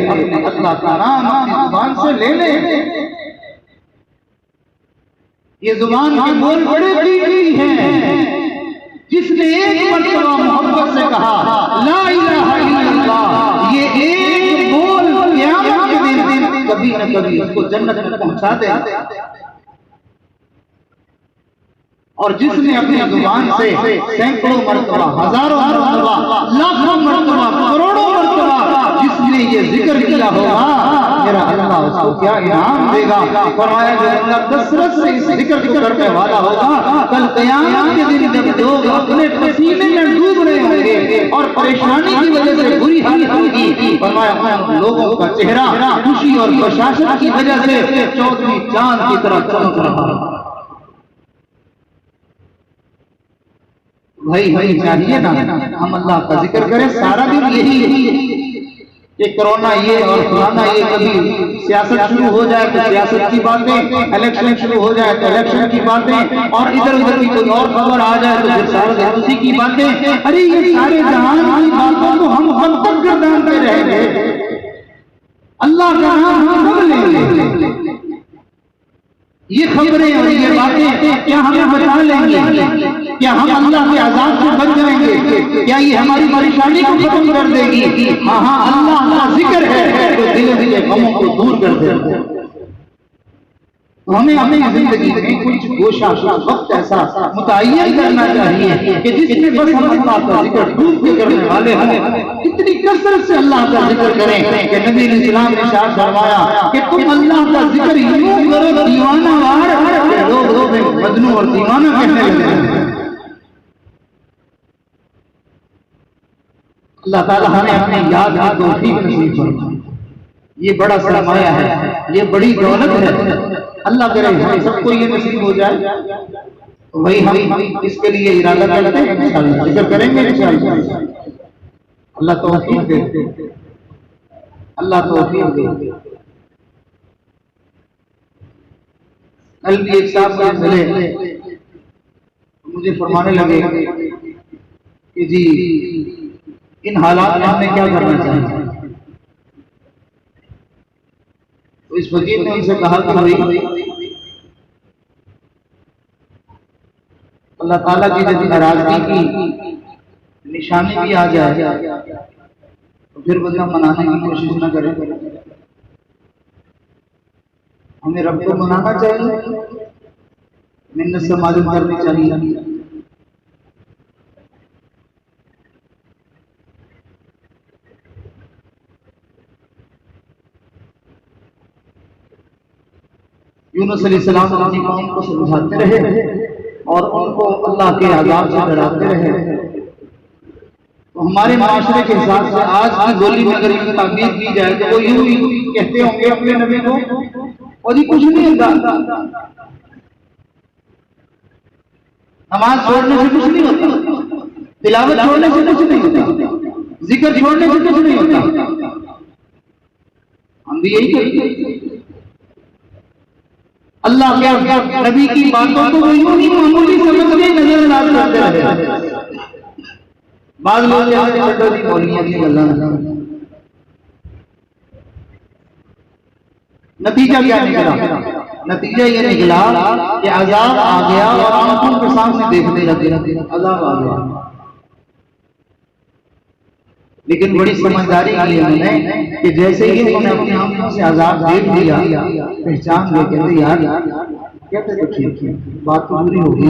अपने अल्लाह का नाम अपनी जुबान से ले लें। ये जुबान के बोल बड़े कीमती हैं, जिसने एक मर्तबा मोहब्बत से कहा ला इलाहा इल्लल्लाह, ये एक बोल क़यामत के दिन कभी न कभी उसको जन्नत में पहुंचा दे। और जिसने अपनी जुबान से सैकड़ों मर्तबा, हजारों मर्तबा, लाखों मर्तबा, करोड़ों मर्तबा जिसने ये जिक्र किया होगा, मेरा अल्लाह उसको क्या इनाम देगा। फरमाया जो बंदा कसरत से इस जिक्र को करने वाला होगा, कल क़यामत के दिन जब लोग अपने पसीने में डूब रहे होंगे और परेशानी की वजह से बुरी हालत होगी, फरमाया लोगों का चेहरा खुशी और बशाशत की वजह से 14वीं चांद की तरह चमक रहा है। भाई चाहिए ना हम अल्लाह का जिक्र करें सारा दिन। यही कि कोरोना ये और फलाना ये, कभी सियासत शुरू हो जाए तो सियासत की बातें, इलेक्शन शुरू हो जाए तो इलेक्शन की बातें, और इधर उधर की कोई और खबर आ जाए तो फिर सारा दिन उसी की बातें। अरे ये सारे जहान की बातों को हम कब तक गर्दानते रहेंगे? अल्लाह का नाम हम कब लेंगे? ये खबरें और ये बातें क्या हमें बचा लेंगे? क्या हम अल्लाह के अज़ाब से बच जाएंगे? क्या ये हमारी परेशानी को खत्म कर देगी? हाँ, अल्लाह का जिक्र है तो दिल के गमों को दूर कर देगा। तो हमें अपनी जिंदगी में कुछ गोशा वक्त ऐसा मुतय्यन करना चाहिए कि जिसमें बस हम अल्लाह का जिक्र डूब के करने वाले हों, इतनी कसरत से अल्लाह का जिक्र करें कि नबी इस्लाम ने इरशाद फरमाया कि तुम अल्लाह का जिक्र यूं करो दीवाना वार, लोग मजनू और दीवाना कहने लगे। अल्लाह ताला हमें अपनी याद की तौफीक नसीब फरमाए। ये बड़ा सरमाया है, ये बड़ी दौलत है। अल्लाह करे हमें सबको ये नसीब हो जाए, तो वही हम इसके लिए इरादा करते हैं, इंशाअल्लाह जिक्र करेंगे इंशाअल्लाह। अल्लाह तौफीक दे, अल्लाह तौफीक दे। कल भी एक साहब से मिले, मुझे फरमाने लगे कि जी इन हालात में हमें क्या करना चाहिए। तो इस फकीर ने उनसे कहा कि भाई अल्लाह ताला की जब नाराजगी की निशानी भी आ जाए तो फिर बंदा मनाने की कोशिश न करे। हमें रब को मनाना चाहिए, मिन्नत से मालूम करनी चाहिए। यूनुस अलैहिस्सलाम अपनी कौम को समझाते रहे और उनको अल्लाह के अज़ाब से डराते रहे। तो हमारे माशरे के हिसाब से आज की बोली में अगर यूं ताबीर की जाए तो वो यूं ही कहते होंगे अपने नबी को, और ये कुछ नहीं होता, नमाज छोड़ने से कुछ नहीं होता, तिलावत छोड़ने से कुछ नहीं होता, जिक्र छोड़ने से कुछ नहीं होता। हम भी यही कहते हैं। अल्लाह क्या नबी की बातों को वो यूं ही मामूली समझ के नजरअंदाज करते रहे। बाद लोग जी बोलियां की गल्लां, नतीजा क्या निकला? नतीजा ये निकला कि अजाब आ गया और आंखों के सामने देखने लगे, अजाब आ गया। लेकिन बड़ी समझदारी की उन्होंने कि जैसे ही उन्होंने अपनी आंखों से अजाब देख लिया, पहचान ले कहते यार कहते तो ठीक है, बात तो पूरी हो गई।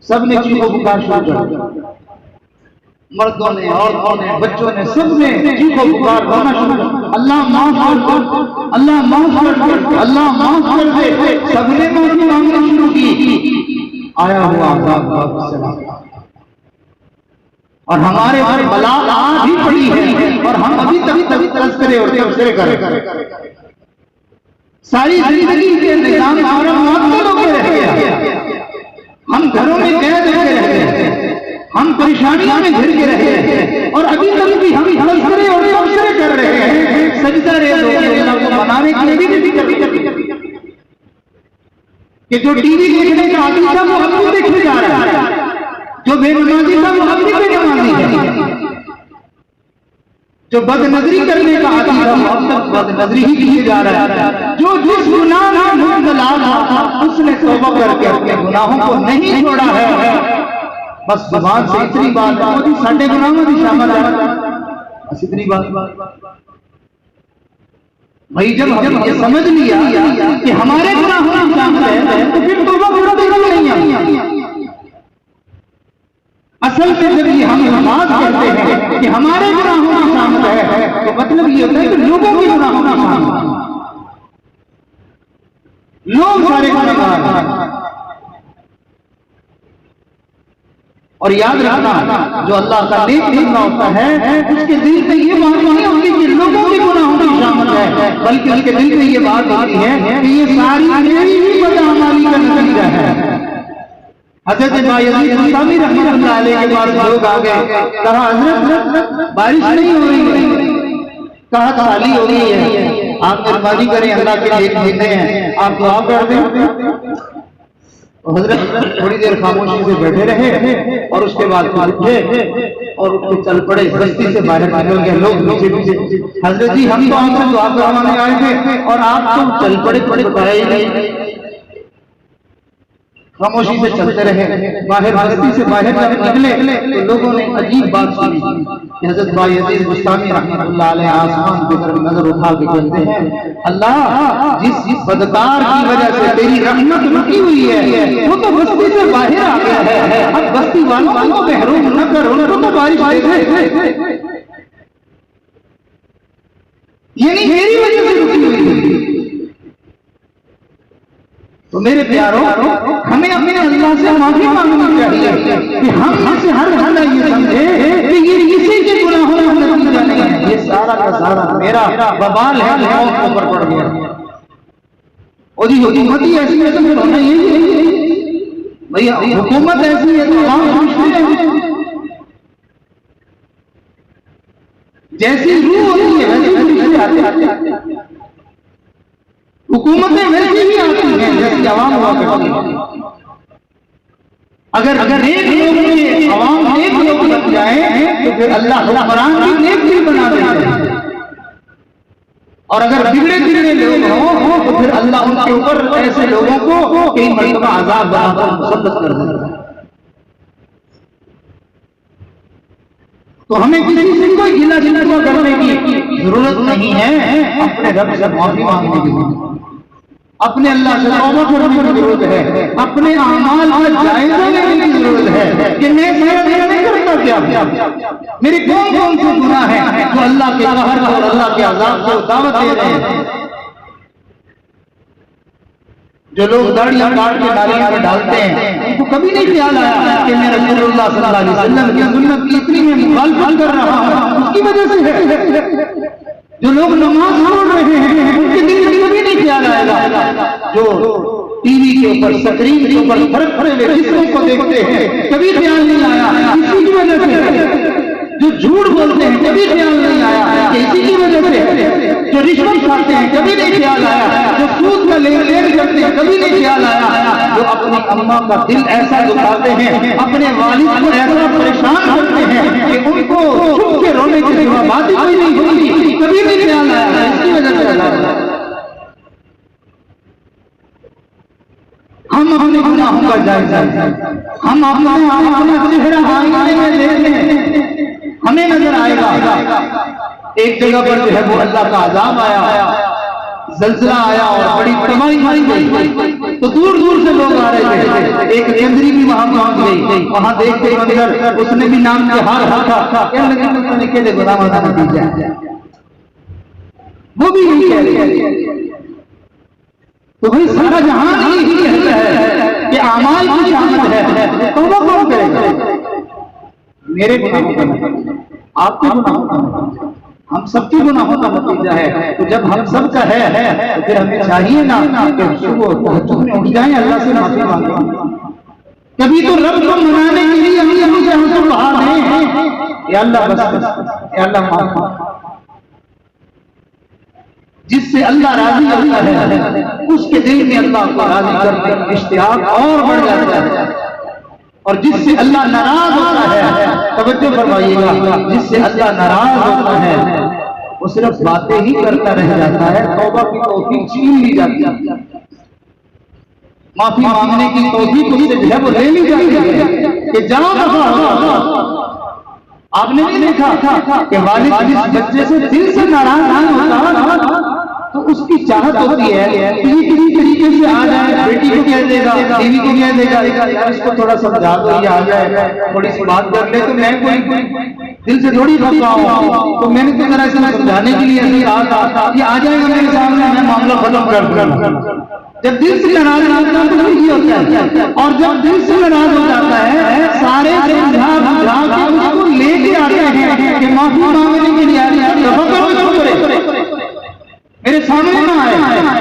सब ने चीखों पुकार शुरू कर दिया, मर्दों ने, औरतों ने, बच्चों ने, सब ने चीखों पुकार होना शुरू कर, अल्लाह माफ कर, अल्लाह माफ कर, अल्लाह माफ कर दे। सबने माफी मांगनी शुरू की। आया हुआ अजाब वापस चला गया और हमारे पर बला आ भी पड़ी है और हम अभी तभी तस्करे और तबसरे करें। सारी जिंदगी के निजाम मुअत्तल होकर रह गया, हम घरों में कैद होकर रह गए, हम परेशानियों में घिर के रह गए और अभी तक भी हम तस्करे और तबसरे कर रहे हैं। सजदा रे अल्लाह को मनाने के लिए भी कि जो टीवी देखने का आदमी था वो अब भी देखने जा रहा है, जो बेनमाजी था वो अब भी बेनमाजी है, जो बदनजरी करने का आदी था वो अब तक बदनजरी ही किए जा रहा है, जो जिस गुनाह में मुब्तला था उसने तौबा करके अपने गुनाहों को नहीं छोड़ा है। बस ज़बान से इतनी बात मोदी साढ़े गुनाहों में शामिल है, बस इतनी बात। भाई जब हमने ये समझ लिया कि हमारे गुनाहों में शामिल है तो फिर तौबा करने की नहीं है। असल में जब ये हम नमाज कहते हैं कि हमारे गुनाहों में शामिल है तो मतलब ये होता है कि लोगों के गुनाहों में शामिल है, लोग सारे गुनाहगार हैं। और याद रखना जो अल्लाह का नेक बंदा होता है उसके दिल में ये बात नहीं होती कि लोगों के गुनाहों में शामिल है, बल्कि उसके दिल में ये बात होती है कि ये सारी मेरी ही बदअमली का नतीजा है। हज़रत यज़ीद बुस्तामी रहमतुल्लाह अलैह के पास लोग आ गए, कहा हज़रत बारिश नहीं हो रही, कहा खाली हो रही है, आप मेहरबानी करें, अल्लाह के लिए देते हैं, आप दुआ कर दें। हज़रत थोड़ी देर खामोशी से बैठे रहे और उसके बाद उठे और उठ के चल पड़े, बस्ती से बाहर निकल गए। लोग नीचे पीछे, हज़रत जी हम तो आपसे दुआ करवाने आए थे और आप तो चल पड़े, बताया ही नहीं। खामोशी से चलते रहे। बाहर बस्ती से बाहर जब निकले तो लोगों ने अजीब बात सुनी कि हजरत बायजीद बुस्तामी रहमतुल्लाह अलैह आसमान की तरफ नजर उठा के कहते हैं, अल्लाह जिस बदकार की वजह से तेरी रहमत रुकी हुई है वो तो बस्ती से बाहर आ गया है, अब बस्ती वालों को महरूम न कर, उनको तो बारिश दे। ये नहीं मेरी वजह से रुकी हुई है। तो मेरे प्यारों, हमें अपने अल्लाह से माफी मांगनी चाहिए कि हम से हर हर ये समझे कि ये इसी के गुनाहों का नतीजा नहीं है, ये सारा का सारा मेरा बवाल है, लोगों के ऊपर पड़ गया। और जी हुकूमत ऐसी है तो होना यही भैया, हुकूमत ऐसी है तो जैसी रूह होती है वैसे आते हुकूमतें वैसी ही आती हैं जैसी आवाम हुआ करती है। अगर नेक लोग में आवाम नेक लोग बन जाए तो फिर अल्लाह हुक्मरान भी नेक भी बना देते हैं, और अगर बिगड़े बिगड़े लोग हों तो फिर अल्लाह उनके ऊपर ऐसे लोगों को कई मरतबा आजाद बनाकर मुसल्लत कर देता है। तो हमें किसी से कोई गिला शिकवा करने की जरूरत नहीं है, अपने रब से माफी मांगने की, अपने अल्लाह से तौबा करने की जरूरत है, अपने अमाल का जायजा लेने की जरूरत है कि मैं नहीं करता क्या, मेरे कौन कौन से गुनाह हैं जो अल्लाह के कहर और अल्लाह के अज़ाब को दावत दे रहे हैं। जो लोग दाढ़ियां काट के नालियों में डालते हैं उनको कभी नहीं ख्याल आया कि मैं रसूलुल्लाह सल्लल्लाहु अलैहि वसल्लम की सुन्नत की इतनी मैं मुखालफत कर रहा हूं, उसकी वजह से है। जो लोग नमाज पढ़ रहे हैं उनके दिल में कभी नहीं ख्याल आएगा, जो टीवी के ऊपर स्क्रीन के ऊपर फर्क फरे हुए किस्मों को देखते हैं कभी ख्याल नहीं आया इसी की वजह से। जो झूठ बोलते हैं कभी ख्याल नहीं आया कि इसी की वजह से। जो रिश्वत खाते हैं कभी नहीं ख्याल आया, जो सूद का लेन देन करते हैं कभी नहीं ख्याल आया, जो अपनी अम्मा का दिल ऐसा दुखाते हैं, अपने वालिद को ऐसा परेशान करते हैं कि उनको छुप के रोने की सिवा बात ही कोई नहीं होती, कभी नहीं ख्याल आया, इसकी वजह से हम अपने गुनाहों का जायजा, हम अपना चेहरा आईने में देखें, हमें नजर आएगा। एक जगह पर जो है वो अल्लाह का अजाब आया, जल्जला आया और बड़ी तबाही मची गई, तो दूर दूर से लोग आ रहे थे। एक चंद्री भी वहां पहुंच गई, वहां देखते अंदर उसने भी नाम के हार रखा, के गुलाम नतीजा वो भी नहीं कह रहे। तो भाई सारा जहां यही कहता है कि अमाल की शामत है, तो वो कौन करेगा? मेरे गुनाहों का नतीजा, आपके गुनाहों का नतीजा, हम सबके गुनाहों का नतीजा है। तो जब हम सब का है तो फिर हमें चाहिए ना कि सुबह तहज्जुद में उठ जाएं, अल्लाह से माफी मांगें। कभी तो रब को मनाने के लिए हम यहीं से हमसे बाहर हैं, या अल्लाह बस, या अल्लाह माफ, जिससे अल्लाह राजी होता है उसके दिल में अल्लाह को राजी करने का इश्तियाक और बढ़ जाता है, और जिससे अल्लाह नाराज होता है, तवज्जो फरमाइएगा, जिससे अल्लाह नाराज होता है वो सिर्फ बातें ही करता रह जाता है, तौबा की तौफीक छीन ली जाती है, माफी मांगने की तौफीक उससे जो है वो ले ली जाती है कि जाओ दफा हो। आपने नहीं देखा कि वालिद जिस बच्चे से दिल से नाराज नहीं होता तो उसकी चाहत होती है कि ये किसी तरीके से आ जाए, बेटी को कह देगा, बीवी को कह देगा, यार इसको थोड़ा समझा दो, ये आ जाए, थोड़ी सी बात कर ले, तो मैं कोई दिल से थोड़ी फंसा हूँ, तो मैंने तो जरा इसे समझाने के लिए ऐसे कहा था, ये आ जाएगा मेरे सामने, मैं मामला खत्म कर दूंगा। जब दिल से नाराज होता है तो ये होता है, और जब दिल से नाराज हो जाता है सारे समझा बुझा के उसको लेके आते हैं कि माफी मांगने के लिए आ रही है, मेरे सामने ना आए,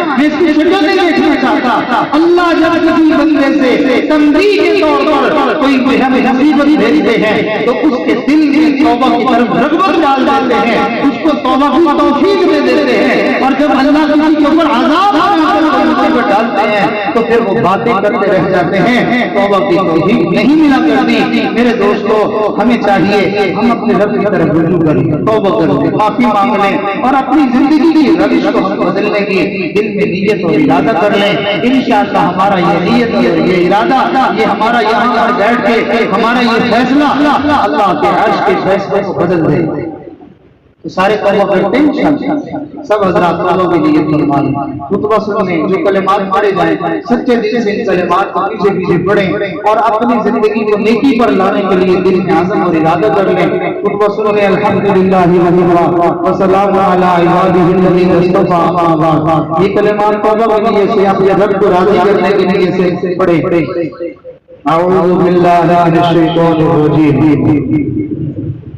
मैं इसकी शक्ल नहीं देखना चाहता। अल्लाह जब किसी बंदे से तंबीह के तौर पर कोई मुसीबत भेजते हैं तो उसके दिल में तौबा की तरफ रग़बत डाल देते हैं, उसको तौबा की तौफीक दे देते हैं। और जब अल्लाह किसी के ऊपर अज़ाब डालते हैं तो फिर वो बातें करते रह जाते हैं, तौबा की तौफीक नहीं मिला करती। मेरे दोस्तों, हमें चाहिए हम अपने रब की तरफ रुजू करें, तौबा करें, माफी मांग लें और अपनी जिंदगी की रविश को हम बदलने की दिल में नीयत और इरादा कर लें। इंशाअल्लाह हमारा ये नीयत और ये इरादा, ये हमारा यहाँ पर बैठ के हमारा ये फैसला अल्लाह के अर्श के फैसले को बदल दे। तो सारे तौबा करते हैं सब हजरात, तौबा की नीयत फरमा लें। खुतबा सुनने जो कलिमात पढ़े जाएं, सच्चे दिल से इन कलिमात को पीछे पीछे पढ़ें और अपनी जिंदगी को नेकी पर लाने के लिए दिल में आज़म और इरादा कर लें। खुतबा सुन लें, अल्हम्दुलिल्लाहि व सलामुन अला इबादिहिल्लज़ीना इस्तफ़ा, अम्मा बाद। ये कलिमात तौबा की नीयत से अपने रब को राज़ी करने की नीयत से पढ़ें। अऊज़ु बिल्लाहि मिनश शैतानिर रजीम।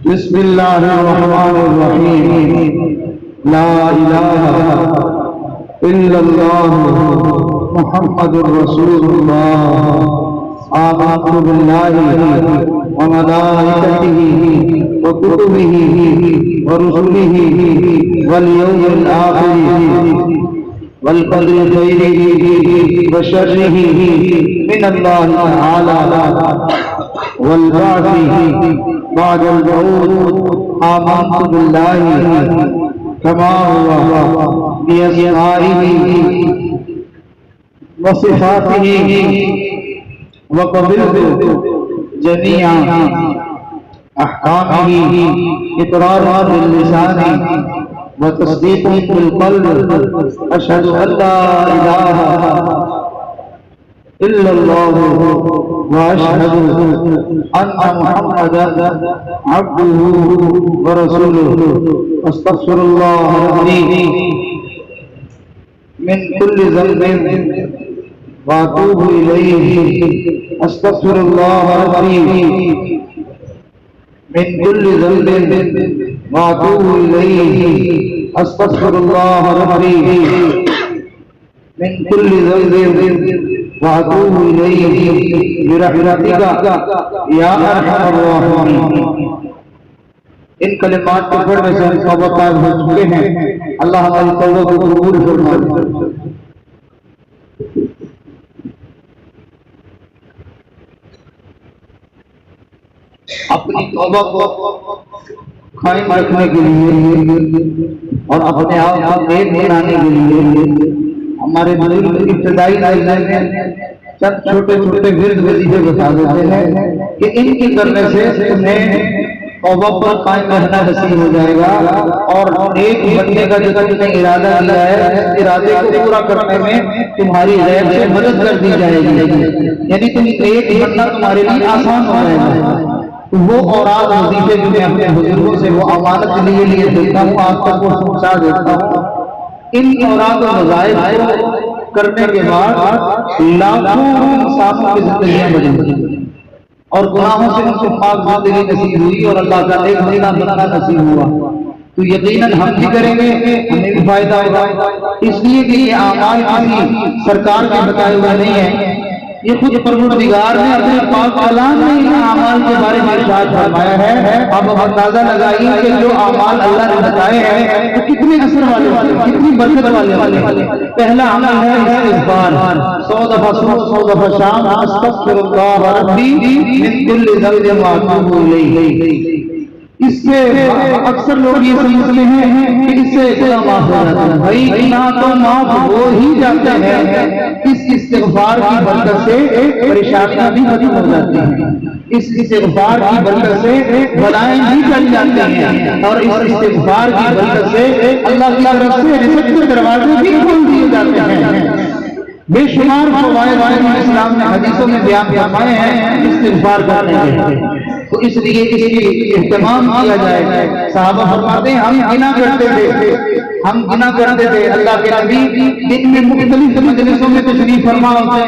बिस्मिल्लाहिर्रहमानिर्रहीम। ला इलाहा इल्लल्लाह मुहम्मदुर रसूलुल्लाह। आमनतु बिल्लाहि व मलाइकतिही व कुतुबिही व रुसुलिही वल यौमिल आखिर वल क़द्रि खैरिही व शर्रिही मिनल्लाहि तआला वल बाअसी बादल मौत। आमनतु बिल्लाहि कमा हुवा बिअस्माइही व सिफातिही व क़बिलतु जमीअ अहकामिही इक़रारन बिल लिसानी व तस्दीक़न बिल क़ल्ब। अशहदु अल्ला इलाहा इल्लल्लाह व अशहदु अन्ना मुहम्मदन अब्दुहु व रसूलुहु। अस्तग़फिरुल्लाह रब्बी मिन कुल्लि ज़ंबिन व अतूबु इलैहि। अस्तग़फिरुल्लाह रब्बी मिन कुल्लि ज़ंबिन व अतूबु इलैहि। अस्तग़फिरुल्लाह रब्बी मिन कुल्लि ज़ंबिन वातूबु इलैहि बिरहमतिका या अरहमर राहिमीन। इन कलिमात को पढ़ने से हम तौबा हो चुके हैं। अल्लाह हमारी तौबा को कबूल फरमाए। अपनी तौबा को कायम रखने के लिए और अपने आप को नेक बनाने के लिए हमारे बुजुर्ग इब्तिदाई लाइन में चंद छोटे छोटे विरद वजीफे बता देते हैं कि इनके करने से तुम्हें तौबा पर कायम रहना नसीब हो जाएगा और एक बनने का जो तुमने इरादा किया है, इरादे को पूरा करने में तुम्हारी गैर से मदद कर दी जाएगी। यानी तुम एक बनना तुम्हारे लिए आसान हो जाएगा। तो वो औराद वजीफे जो मैं अपने बुजुर्गों से वो अमानत लिए देता हूँ, आज तक वो पहुंचा देता हूँ। इन औरात और वज़ाइफ को करने के बाद लाखों इंसानों की जिंदगियां बदली और गुनाहों से उनको पाक जिंदगी नसीब हुई और अल्लाह का नेक महीना बनना नसीब हुआ। तो यकीनन हम भी करेंगे, हमें भी फायदा होगा। इसलिए कि ये आमाल किसी सरकार के बताए हुए नहीं है, ये खुद परवरदिगार ने अपने पाक कलाम में इन आमाल के बारे में इरशाद फरमाया है। अब अंदाजा लगाइए कि जो आमाल अल्लाह ने बताए हैं वो कितने असर वाले, कितनी बरकत वाले। पहला अमल है इस्तिग़फ़ार। 100 दफा सुबह 100 दफा शाम अस्तग़फिरुल्लाह रब्बी मिन कुल्लि ज़ंबिन व अतूबु इलैहि। इससे अक्सर लोग ये समझते हैं कि इससे गुनाह माफ हो जाता है। भाई गुनाह तो माफ हो ही जाते हैं, इस इस्तिग़फ़ार की बरकत से परेशानियां भी खत्म हो जाती हैं। इस इस्तिग़फ़ार की बरकत से बलाएं भी टल जाती हैं और इस इस्तिग़फ़ार की बरकत से अल्लाह की तरफ से रिज़्क़ के दरवाजे भी खोल दिए जाते हैं। बेशुमार फ़वाइद इस्लाम ने हदीसों में बयान फरमाए हैं इस्तिग़फ़ार करने के, तो इसलिए इसकी इहतमाम किया जाए। सहाबा फरमाते हैं हम गिना करते थे अल्लाह के नबी दिन में मुख्तलिफ मजलिसों में तशरीफ फरमा होते,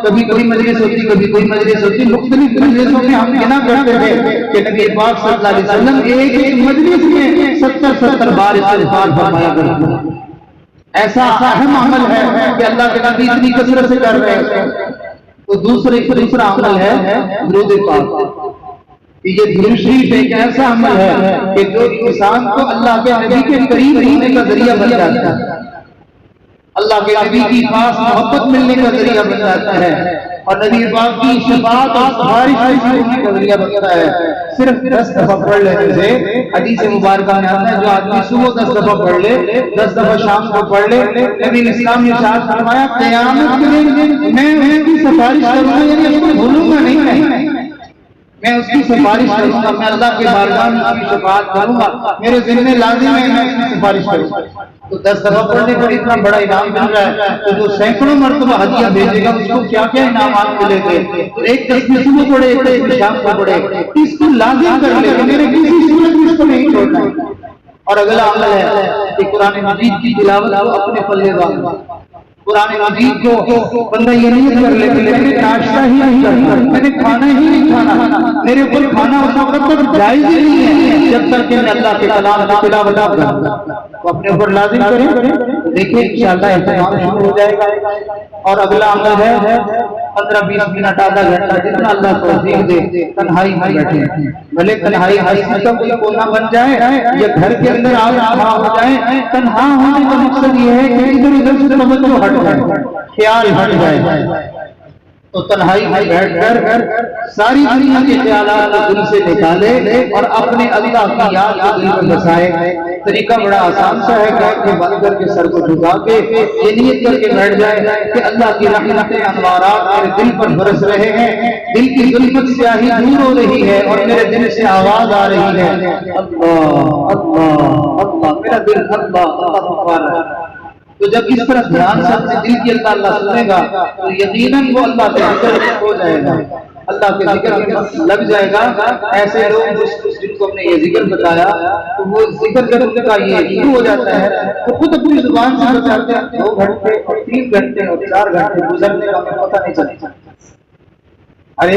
कभी कोई मजलिस होती कभी कोई मजलिस होती, मुख्तलिफ मजलिसों में हम गिना करते थे कि नबी पाक सल्लल्लाहु अलैहि वसल्लम एक मजलिस में 70 बार इस्तिग़फ़ार फरमाया करते थे। ऐसा अहम अमल है कि अल्लाह के नबी इतनी कसरत से कर रहे हैं। तो दूसरा अमल है दुरूद पाक। कि ये दुरूद शरीफ एक ऐसा अमल है कि जो इंसान को अल्लाह के नबी के करीब होने का जरिया बन जाता है, अल्लाह के नबी की पास मोहब्बत मिलने का जरिया बन जाता है, और नबी पाक की शफाअत और सिफारिश होने का जरिया बनता है। सिर्फ 10 दफा पढ़ लेने से, हदीस मुबारक में आता है, जो आदमी सुबह 10 दफा पढ़ ले, 10 दफा शाम को पढ़ ले, नबी इस्लाम ने इरशाद फरमाया क़यामत के दिन मैं उसकी सिफारिश करूंगा, यानी उसको भूलूंगा नहीं, मैं उसकी सिफारिश करूंगा, मैं अल्लाह के बारगाह में उसकी शफाअत करूंगा, मेरे ज़िम्मे लाज़िम है मैं उसकी सिफारिश करूंगा। तो 10 दफा पढ़ने पर इतना बड़ा इनाम मिल रहा है, तो जो सैकड़ों मरतबा हदिया भेजेगा उसको क्या क्या इनामात मिलेंगे। तो एक तस्बीह सुबह पढ़े, एक तस्बीह शाम को पढ़े, इसको लाजिम कर ले, मेरे किसी सूरत में इसको नहीं छोड़ना। और अगला अमल है कि कुरान मजीद की तिलावत को अपने पल्ले बांधना। कुरान मजीद को बंदा ये नहीं कर ले कि मैंने नाश्ता ही नहीं करना, मैंने खाना ही नहीं खाना, मेरे ऊपर खाना उस वक्त तक जायज ही नहीं है जब तक कि मैं अल्लाह के कलाम की तिलावत ना करूं। तो अपने ऊपर लाजिम करें, देखिए इंशाअल्लाह इंतजाम शुरू हो जाएगा। और अगला अमल है 15-20 मिनट, आधा घंटा, जितना अल्लाह तौफीक दे, तन्हाई में बैठे, भले तन्हाई हस्ती का कोई कोना बन जाए या घर के अंदर आग हो जाए, तन्हा होने का मकसद ये है कि इधर उधर से तवज्जो हट जाए, ख्याल हट जाए। तो तन्हाई में बैठकर सारी दुनिया के ख्यालात दिल से निकाले और अपने अल्लाह की याद को दिल में बसाए। तरीका बड़ा आसान सा है, आंखें बंद करके सर को झुका के ये नियत करके बैठ जाए कि अल्लाह की रहमतें अनवारात मेरे दिल पर बरस रहे हैं, दिल की जुल्मत स्याही दूर हो रही है और मेरे दिल से आवाज आ रही है, अल्लाह अल्लाह अल्लाह, मेरा दिल अल्लाह अल्लाह पुकार रहा है। तो जब इस तरह ध्यान से अपने दिल की अल्लाह सुनेगा तो यकीनन वो अल्लाह के जिक्र में हो जाएगा, अल्लाह के जिक्र में लग जाएगा। ऐसे लोग जिनको हमने ये जिक्र बताया, तो वो जिक्र जब उनका ये शुरू हो जाता है तो खुद अपनी जुबान से बताते हैं 2 घंटे और 3 घंटे और 4 घंटे गुजरने का हमें पता नहीं चलता। अरे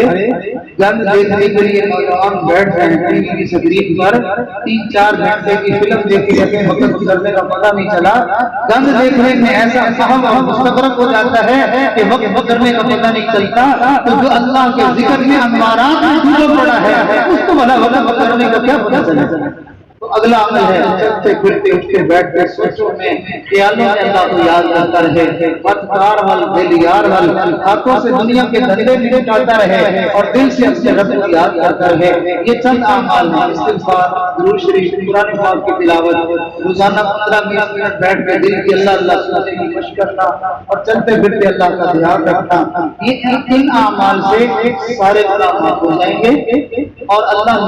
गंद देखने के लिए नौजवान बैठ गए टीवी की स्क्रीन पर, 3-4 घंटे की फिल्म देखी जाके वक्त गुजरने का पता नहीं चला। गंद देखने में ऐसा फहम और मुस्तगरक हो जाता है कि वक्त गुजरने का पता नहीं चलता। तो जो अल्लाह के जिक्र में अनवारात में डूबा पड़ा है उसको भला वक्त गुजरने का क्या पता चलेगा। तो अगला अमल है चलते फिरते उठते बैठते सोचों में ख्यालों में अल्लाह को याद करता रहे, पथकार वल दिल यार वल, हाथों से दुनिया के धंधे निकालता रहे और दिल से अपने रब को याद करता रहे। ये चंद अमाल हैं, इस्तिग़फ़ार, दुरूद शरीफ, कुरान पाक की तिलावत, रोजाना 15-20 मिनट बैठ कर दिल की अल्लाह अल्लाह सुनने की कोशिश करना और चलते फिरते अल्लाह का ध्यान रखना। ये इन अमाल से सारे गुनाह माफ हो जाएंगे और अल्लाह